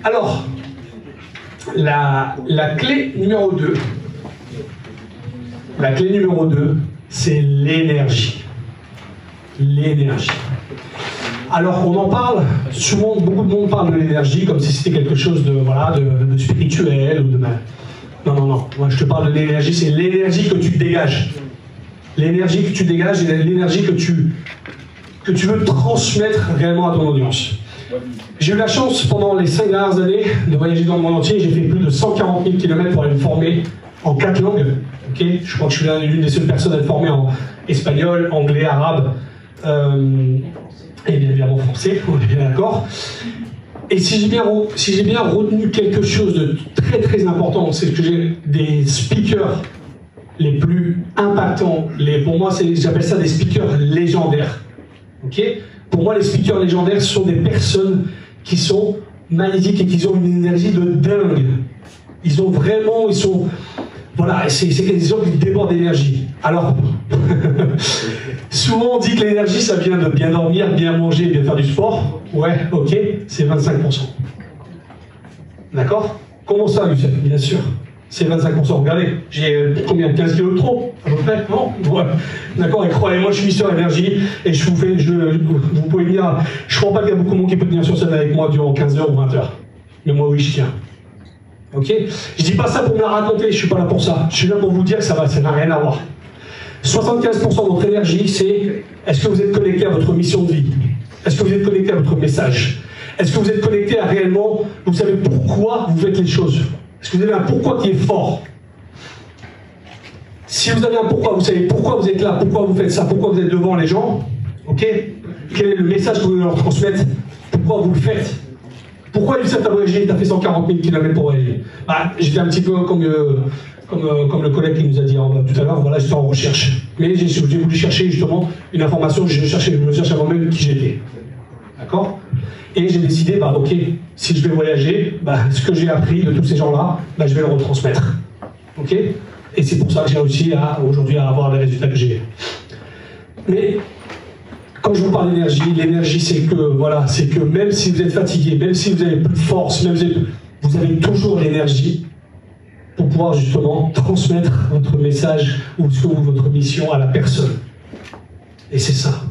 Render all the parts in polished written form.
Alors, la clé numéro 2, c'est l'énergie. L'énergie. Alors, on en parle, souvent, beaucoup de monde parle de l'énergie comme si c'était quelque chose de, voilà, de spirituel ou de mal. Non, non, non. Moi, je te parle de l'énergie, c'est l'énergie que tu dégages. L'énergie que tu dégages et l'énergie que tu veux transmettre réellement à ton audience. J'ai eu la chance, pendant les 5 dernières années, de voyager dans le monde entier. J'ai fait plus de 140 000 km pour aller me former en 4 langues. Okay, je crois que je suis l'une des seules personnes à être formée en espagnol, anglais, arabe, et bien évidemment français, on est bien d'accord. Et si j'ai bien retenu quelque chose de très très important, c'est que j'ai des speakers les plus impactants. Pour moi, j'appelle ça des speakers légendaires. Okay, pour moi, les speakers légendaires sont des personnes qui sont magnétiques et qui ont une énergie de dingue. Voilà, c'est des gens qui débordent d'énergie. Alors, souvent on dit que l'énergie, ça vient de bien dormir, bien manger, bien faire du sport. Ouais, ok, c'est 25%. D'accord? Comment ça, Lucien? Bien sûr, c'est 25%. Regardez, j'ai combien? 15 kilos de trop, à peu près? Non? Ouais. D'accord, et croyez-moi, je suis Mister Énergie, et vous pouvez venir, je ne crois pas qu'il y a beaucoup de monde qui peut venir sur scène avec moi durant 15 heures ou 20 heures. Mais moi, oui, je tiens. Ok? Je dis pas ça pour me la raconter, je suis pas là pour ça. Je suis là pour vous dire que ça n'a rien à voir. 75% de votre énergie, c'est est-ce que vous êtes connecté à votre mission de vie? Est-ce que vous êtes connecté à votre message? Est-ce que vous êtes connecté à réellement, vous savez pourquoi vous faites les choses? Est-ce que vous avez un pourquoi qui est fort? Si vous avez un pourquoi, vous savez pourquoi vous êtes là, pourquoi vous faites ça, pourquoi vous êtes devant les gens, ok? Quel est le message que vous voulez leur transmettre? Pourquoi vous le faites? Pourquoi Youssef a voyagé? Tu as fait 140 000 km pour voyager. Bah, j'étais un petit peu comme le collègue qui nous a dit tout à l'heure, voilà, j'étais en recherche. Mais j'ai voulu chercher justement une information, je me cherchais moi-même qui j'étais. D'accord? Et j'ai décidé, bah ok, si je vais voyager, bah, ce que j'ai appris de tous ces gens-là, bah, je vais le retransmettre. Ok? Et c'est pour ça que j'ai réussi aujourd'hui à avoir les résultats que j'ai. Mais quand je vous parle d'énergie, l'énergie c'est que même si vous êtes fatigué, même si vous avez plus de force, vous avez toujours l'énergie pour pouvoir justement transmettre votre message ou votre mission à la personne. Et c'est ça.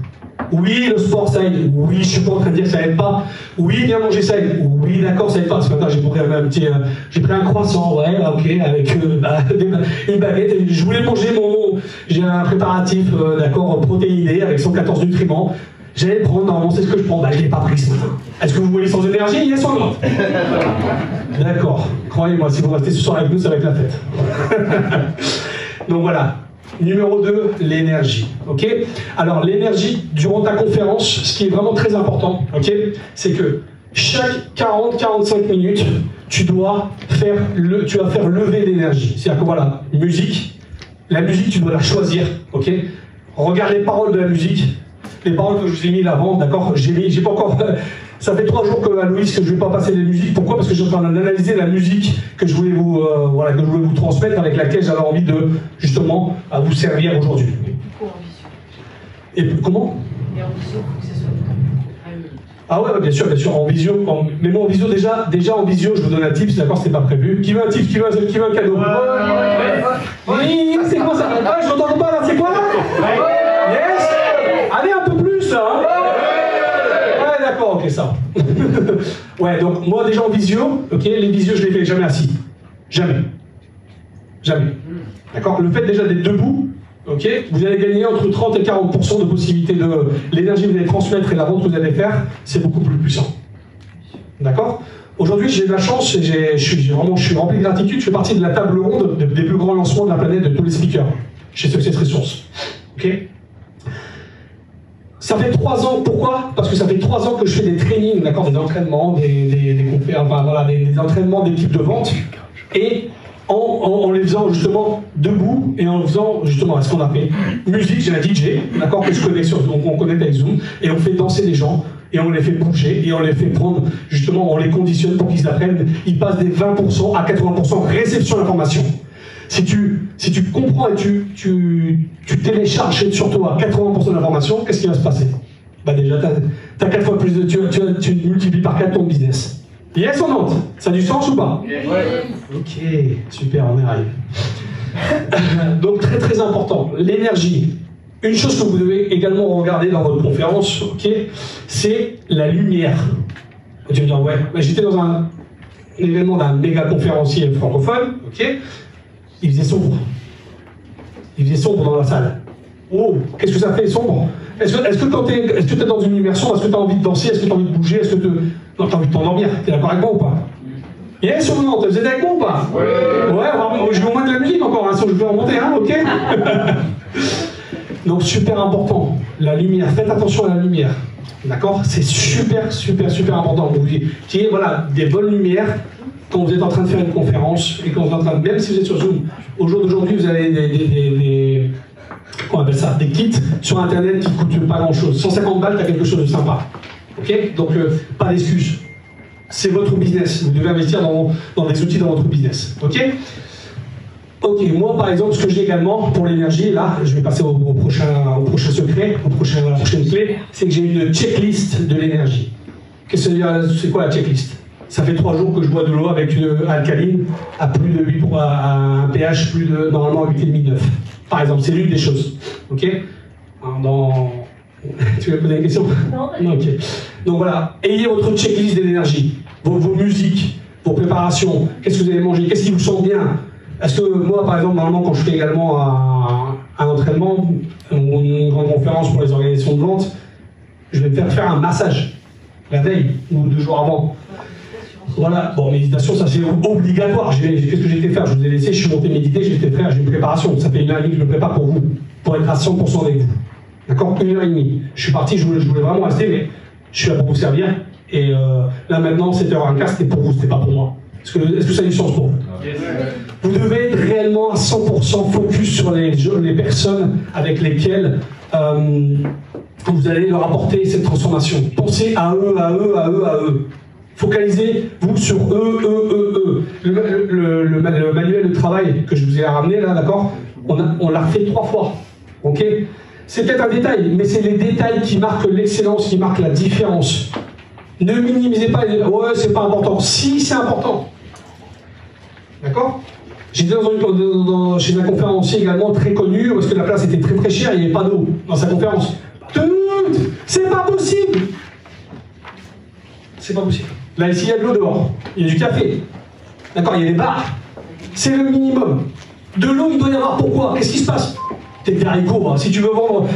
Oui, le sport ça aide. Oui, je suis pas en train de dire que ça aide pas. Oui, bien manger ça aide. Oui, d'accord, ça aide pas. Ce matin, j'ai pris un croissant, ouais, ok, avec une baguette. Je voulais manger j'ai un préparatif, d'accord, protéiné avec 114 nutriments. J'allais le prendre, normalement c'est ce que je prends. Bah, je l'ai pas pris ce matin. Est-ce que vous voulez sans énergie? Il est sans grande. D'accord. Croyez-moi, si vous restez ce soir avec nous, ça va être la fête. Donc voilà. Numéro 2, l'énergie. Ok? Alors l'énergie, durant ta conférence, ce qui est vraiment très important, ok, c'est que chaque 40-45 minutes, tu vas faire lever l'énergie. C'est-à-dire que voilà, la musique, tu dois la choisir. Ok? Regarde les paroles de la musique. Les paroles que je vous ai mis avant, d'accord? J'ai pas encore. Ça fait 3 jours que Aloïs que je ne vais pas passer les musiques. Pourquoi? Parce que je suis en train d'analyser la musique que je voulais vous transmettre, avec laquelle j'avais envie de justement à vous servir aujourd'hui. Et comment? Et en visio, il faut que ça soit à 1 minute. Ah ouais, bien sûr, en visio. Mais moi en visio déjà en visio, je vous donne un tips, d'accord, c'était pas prévu. Qui veut un tips? Qui veut un cadeau? Oui, c'est quoi ça? Ah, je n'entends pas là, c'est quoi là? Yes. Allez un peu plus là. Ouais, d'accord, ok ça. Ouais, donc moi déjà en visio, ok, les visios je les fais jamais assis. Jamais. D'accord? Le fait déjà d'être debout, ok, vous allez gagner entre 30 et 40% de possibilités de l'énergie que vous allez transmettre et la vente que vous allez faire, c'est beaucoup plus puissant. D'accord? Aujourd'hui, j'ai de la chance et je suis rempli de gratitude. Je fais partie de la table ronde des plus grands lancements de la planète de tous les speakers chez Success Resource. Ok? Ça fait 3 ans, pourquoi? Parce que ça fait 3 ans que je fais des trainings, d'accord, des entraînements, des conférences, enfin voilà, des entraînements d'équipe de vente, et en les faisant justement debout, et en faisant justement ce qu'on appelle musique, j'ai un DJ, d'accord, que je connais donc on connecte avec Zoom, et on fait danser les gens, et on les fait bouger, et on les fait prendre, justement, on les conditionne pour qu'ils apprennent, ils passent des 20% à 80% réception d'information. Si tu comprends et tu télécharges sur toi 80% d'informations, qu'est-ce qui va se passer? Bah déjà, t'as 4 fois plus de... Tu multiplies par 4 ton business. Yes ou non? Ça a du sens ou pas? Ouais. Ok, super, on y arrive. Donc très très important, l'énergie. Une chose que vous devez également regarder dans votre conférence, ok, c'est la lumière. Tu vas me dire, ouais, j'étais dans un événement d'un méga conférencier francophone, ok, il faisait sombre. Il faisait sombre dans la salle. Oh, qu'est-ce que ça fait sombre? Est-ce que quand tu es dans une immersion, est-ce que tu as envie de danser, est-ce que tu as envie de bouger, est-ce que tu as envie de t'endormir? Tu es d'accord avec moi ou pas? Yes ou non? Vous êtes avec moi ou pas? Ouais, je vais au moins de la musique encore, hein, si je vais en monter, hein, ok. Donc super important, la lumière, faites attention à la lumière, d'accord? C'est super, super, super important. Vous qu'il y ait voilà, des bonnes lumières quand vous êtes en train de faire une conférence, et quand vous êtes en train de, même si vous êtes sur Zoom, au jour d'aujourd'hui, vous avez des comment on appelle ça, des kits sur internet qui ne coûtent pas grand chose. 150 balles, tu as quelque chose de sympa. Ok? Donc pas d'excuses. C'est votre business. Vous devez investir dans des outils dans votre business. Ok? Ok, moi par exemple, ce que j'ai également pour l'énergie, là, je vais passer au prochain secret, à la prochaine clé, c'est que j'ai une checklist de l'énergie. C'est quoi la checklist? Ça fait 3 jours que je bois de l'eau avec une alcaline à plus de 8 à un pH plus de normalement 8,5-9. Par exemple, c'est l'une des choses. Ok? Tu veux me poser une question? Non. Ok. Donc voilà, ayez votre checklist de l'énergie, vos musiques, vos préparations, qu'est-ce que vous allez manger, qu'est-ce qui vous sent bien. Est-ce que moi, par exemple, normalement, quand je fais également un entraînement ou une grande conférence pour les organisations de vente, je vais me faire un massage la veille ou 2 jours avant. Voilà, bon, méditation, ça c'est obligatoire. Qu'est-ce que j'ai été faire? Je vous ai laissé, je suis monté méditer, j'ai été faire, j'ai une préparation. Ça fait 1 heure et demie que je me prépare pour vous, pour être à 100% avec vous. D'accord? 1 heure et demie. Je suis parti, je voulais vraiment rester, mais je suis là pour vous servir. Et là maintenant, 7h15, c'était pour vous, c'était pas pour moi. Est-ce que ça a du sens pour vous? Vous devez être réellement à 100% focus sur les personnes avec lesquelles vous allez leur apporter cette transformation. Pensez à eux. Focalisez-vous sur eux. Le manuel de travail que je vous ai ramené là, d'accord? On l'a refait 3 fois. Ok? C'est peut-être un détail, mais c'est les détails qui marquent l'excellence, qui marquent la différence. Ne minimisez pas les... Ouais, c'est pas important. Si, c'est important. D'accord? J'étais chez un conférencier également très connu, parce que la place était très très chère, il n'y avait pas d'eau dans sa conférence. Dude, c'est pas possible! C'est pas possible. Là, ici, il y a de l'eau dehors. Il y a du café. D'accord, il y a des bars. C'est le minimum. De l'eau, il doit y avoir pourquoi? Qu'est-ce qui se passe? T'es Garico, hein. Si tu veux vendre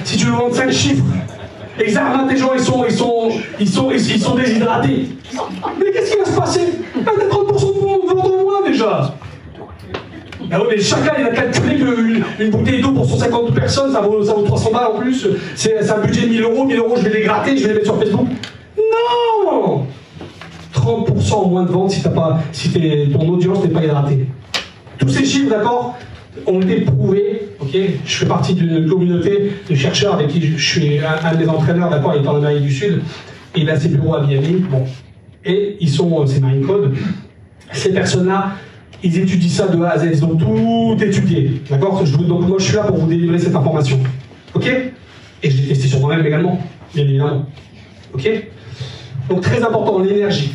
5 chiffres, exactement, tes gens, ils sont déshydratés. Mais qu'est-ce qui va se passer? Il y a 30% de monde en moins déjà. Ah oui, mais chacun il a calculé qu'une bouteille d'eau pour 150 personnes, ça vaut 300 balles en plus. C'est un budget de 1000 euros. 1000 euros, je vais les gratter, je vais les mettre sur Facebook. Non! 30% en moins de ventes si ton audience n'est pas hydratée. Tous ces chiffres, d'accord, ont été prouvés. Ok, je fais partie d'une communauté de chercheurs avec qui je suis un des entraîneurs, d'accord, il est en Amérique du Sud, et il a ses bureaux à Miami. Bon. Et c'est Marine Code. Ces personnes-là, ils étudient ça de A à Z, ils ont tout étudié. D'accord? Donc moi je suis là pour vous délivrer cette information. Ok? Et je l'ai testé sur moi-même également, bien évidemment. Ok? Donc très important, l'énergie.